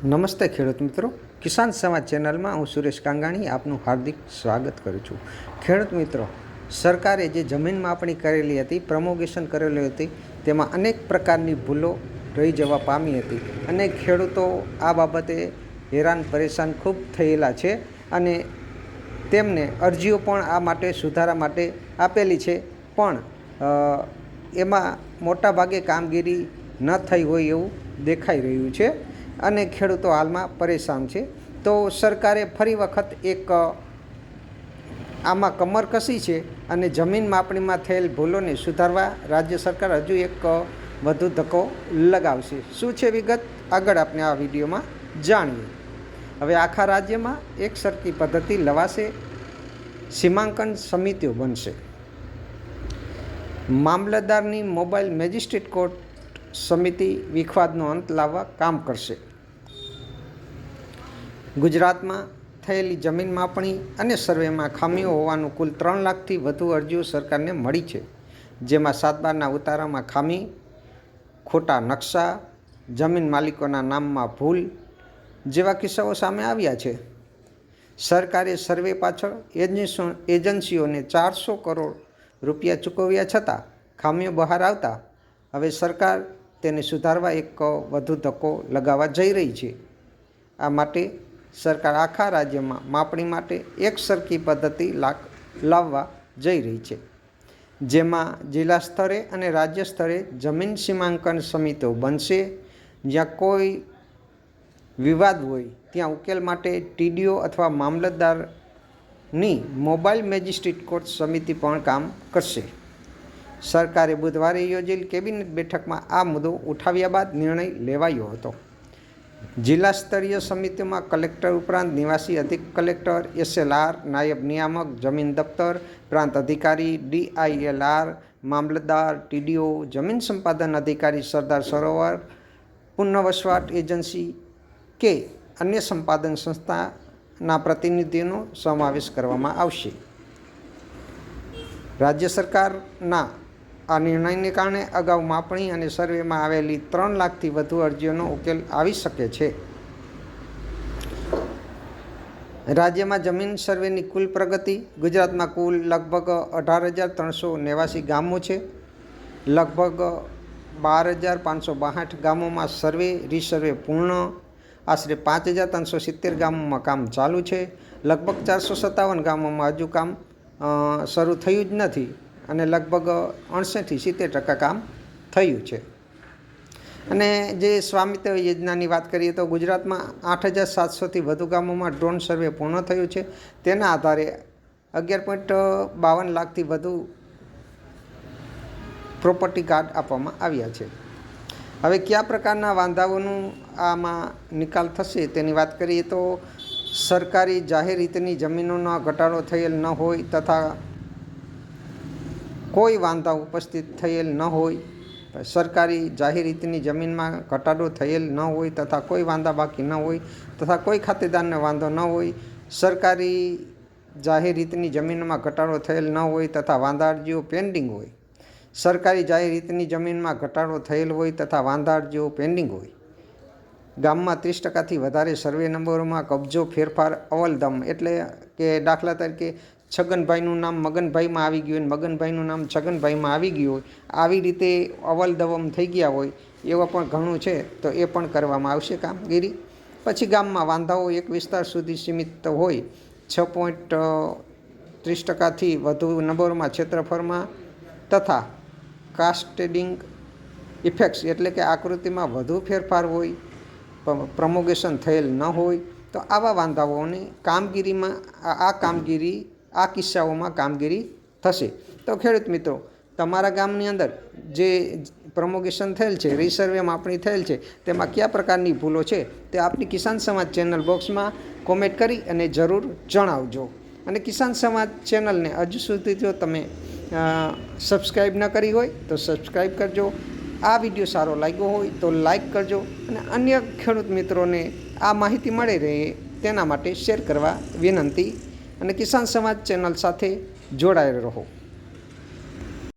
નમસ્તે ખેડૂત મિત્રો, કિસાન સમાજ ચેનલમાં હું સુરેશ કાંગાણી આપનું હાર્દિક સ્વાગત કરું છું। ખેડૂત મિત્રો, સરકારે જે જમીન માપણી કરેલી હતી, પ્રમોગેશન કરેલી હતી, તેમાં અનેક પ્રકારની ભૂલો રહી જવા પામી હતી અને ખેડૂતો આ બાબતે હેરાન પરેશાન ખૂબ થયેલા છે અને તેમને અરજીઓ પણ આ માટે સુધારા માટે આપેલી છે, પણ એમાં મોટાભાગે કામગીરી ન થઈ હોય એવું દેખાઈ રહ્યું છે અને ખેડૂતો હાલમાં પરેશાન છે। તો સરકારે ફરી વખત એક આમાં કમર કસી છે અને જમીન માપણીમાં થયેલ ભૂલોને સુધારવા રાજ્ય સરકાર હજુ એક વધુ ધક્કો લગાવશે। શું છે વિગત, આગળ આપણે આ વિડીયોમાં જાણીએ। હવે આખા રાજ્યમાં એક સરખી પદ્ધતિ લવાશે, સીમાંકન સમિતિઓ બનશે, મામલતદારની મોબાઈલ મેજિસ્ટ્રેટ કોર્ટ સમિતિ વિખવાદનો અંત લાવવા કામ કરશે। ગુજરાતમાં થયેલી જમીન માપણી અને સર્વેમાં ખામીઓ હોવાનું કુલ 3 લાખથી વધુ અરજીઓ સરકારને મળી છે, જેમાં 7/12ના ઉતારામાં ખામી, ખોટા નકશા, જમીન માલિકોના નામમાં ભૂલ જેવા કિસ્સાઓ સામે આવ્યા છે। સરકારે સર્વે પાછળ એજન્સીઓને 400 કરોડ રૂપિયા ચૂકવ્યા છતાં ખામીઓ બહાર આવતા હવે સરકાર તેને સુધારવા એક વધુ ધક્કો લગાવવા જઈ રહી છે। આ માટે સરકાર આખા રાજ્યમાં માપણી માટે એક સરખી પદ્ધતિ લાવવા જઈ રહી છે, જેમાં જિલ્લા સ્તરે અને રાજ્ય સ્તરે જમીન સીમાંકન સમિતિઓ બનશે। જ્યાં કોઈ વિવાદ હોય ત્યાં ઉકેલ માટે ટીડીઓ અથવા મામલતદારની મોબાઈલ મેજિસ્ટ્રેટ કોર્ટ સમિતિ પણ કામ કરશે। સરકારે બુધવારે યોજેલી કેબિનેટ બેઠકમાં આ મુદ્દો ઉઠાવ્યા બાદ નિર્ણય લેવાયો હતો। જિલ્લા સ્તરીય સમિતિઓમાં કલેક્ટર ઉપરાંત નિવાસી અધિક કલેક્ટર, SLR, નાયબ નિયામક, જમીન દફતર, પ્રાંત અધિકારી, DILR, મામલતદાર, TDO, જમીન સંપાદન અધિકારી, સરદાર સરોવર પુનર્વસવાટ એજન્સી કે અન્ય સંપાદન સંસ્થાના પ્રતિનિધિઓનો સમાવેશ કરવામાં આવશે। રાજ્ય સરકારના આ નિર્ણયને કારણે અગાઉ માપણી અને સર્વેમાં આવેલી 3 લાખથી વધુ અરજીઓનો ઉકેલ આવી શકે છે। રાજ્યમાં જમીન સર્વેની કુલ પ્રગતિ, ગુજરાતમાં કુલ લગભગ 18,389 ગામો છે। લગભગ 12,562 ગામોમાં સર્વે રીસર્વે પૂર્ણ, આશરે 5,370 ગામોમાં કામ ચાલુ છે। લગભગ 457 ગામોમાં હજુ કામ શરૂ થયું જ નથી અને લગભગ 68-70% કામ થયું છે। અને જે સ્વામિત્વ યોજનાની વાત કરીએ તો ગુજરાતમાં 8,700થી વધુ ગામોમાં ડ્રોન સર્વે પૂર્ણ થયું છે। તેના આધારે 11.52 લાખથી વધુ પ્રોપર્ટી કાર્ડ આપવામાં આવ્યા છે। હવે કયા પ્રકારના વાંધાઓનું આમાં નિકાલ થશે તેની વાત કરીએ તો સરકારી જાહેર હિતની જમીનોનો ઘટાડો થયેલ ન હોય તથા કોઈ વાંધા ઉપસ્થિત થયેલ ન હોય, સરકારી જાહેર હિતની જમીનમાં ઘટાડો થયેલ ન હોય તથા કોઈ વાંધા બાકી ન હોય તથા કોઈ ખાતેદારને વાંધો ન હોય, સરકારી જાહેર હિતની જમીનમાં ઘટાડો થયેલ ન હોય તથા વાંધા અરજીઓ પેન્ડિંગ હોય, સરકારી જાહેર હિતની જમીનમાં ઘટાડો થયેલ હોય તથા વાંધા અરજીઓ પેન્ડિંગ હોય, ગામમાં 30%થી વધારે સર્વે નંબરોમાં કબજો, ફેરફાર, અવલદમ એટલે કે દાખલા તરીકે છગનભાઈનું નામ મગનભાઈમાં આવી ગયું હોય, મગનભાઈનું નામ છગનભાઈમાં આવી ગયું હોય, આવી રીતે અવલદવમ થઈ ગયા હોય એવા પણ ઘણું છે, તો એ પણ કરવામાં આવશે કામગીરી। પછી ગામમાં વાંધાઓ એક વિસ્તાર સુધી સીમિત હોય, 6.30%થી વધુ નંબરોમાં ક્ષેત્રફળમાં તથા કાસ્કેડિંગ ઇફેક્ટ્સ એટલે કે આકૃતિમાં વધુ ફેરફાર હોય, પ્રમોગેશન થયેલ ન હોય, તો આવા વાંધાઓની કામગીરીમાં આ કિસ્સાઓમાં કામગીરી થશે। તો ખેડૂત મિત્રો, તમારા ગામની અંદર જે પ્રમોગેશન થયેલ છે, રીસર્વે માપણી થયેલ છે, તેમાં કયા પ્રકારની ભૂલો છે તે આપની કિસાન સમાજ ચેનલ બોક્સમાં કોમેન્ટ કરી અને જરૂર જણાવજો। અને કિસાન સમાજ ચેનલને હજુ સુધી જો તમે સબસ્ક્રાઈબ ન કરી હોય તો સબસ્ક્રાઈબ કરજો। આ વિડીયો સારો લાગ્યો હોય તો લાઈક કરજો અને અન્ય ખેડૂત મિત્રોને આ માહિતી મળી રહે તેના માટે શેર કરવા વિનંતી। અને કિસાન સમાજ ચેનલ સાથે જોડાયેલ રહો।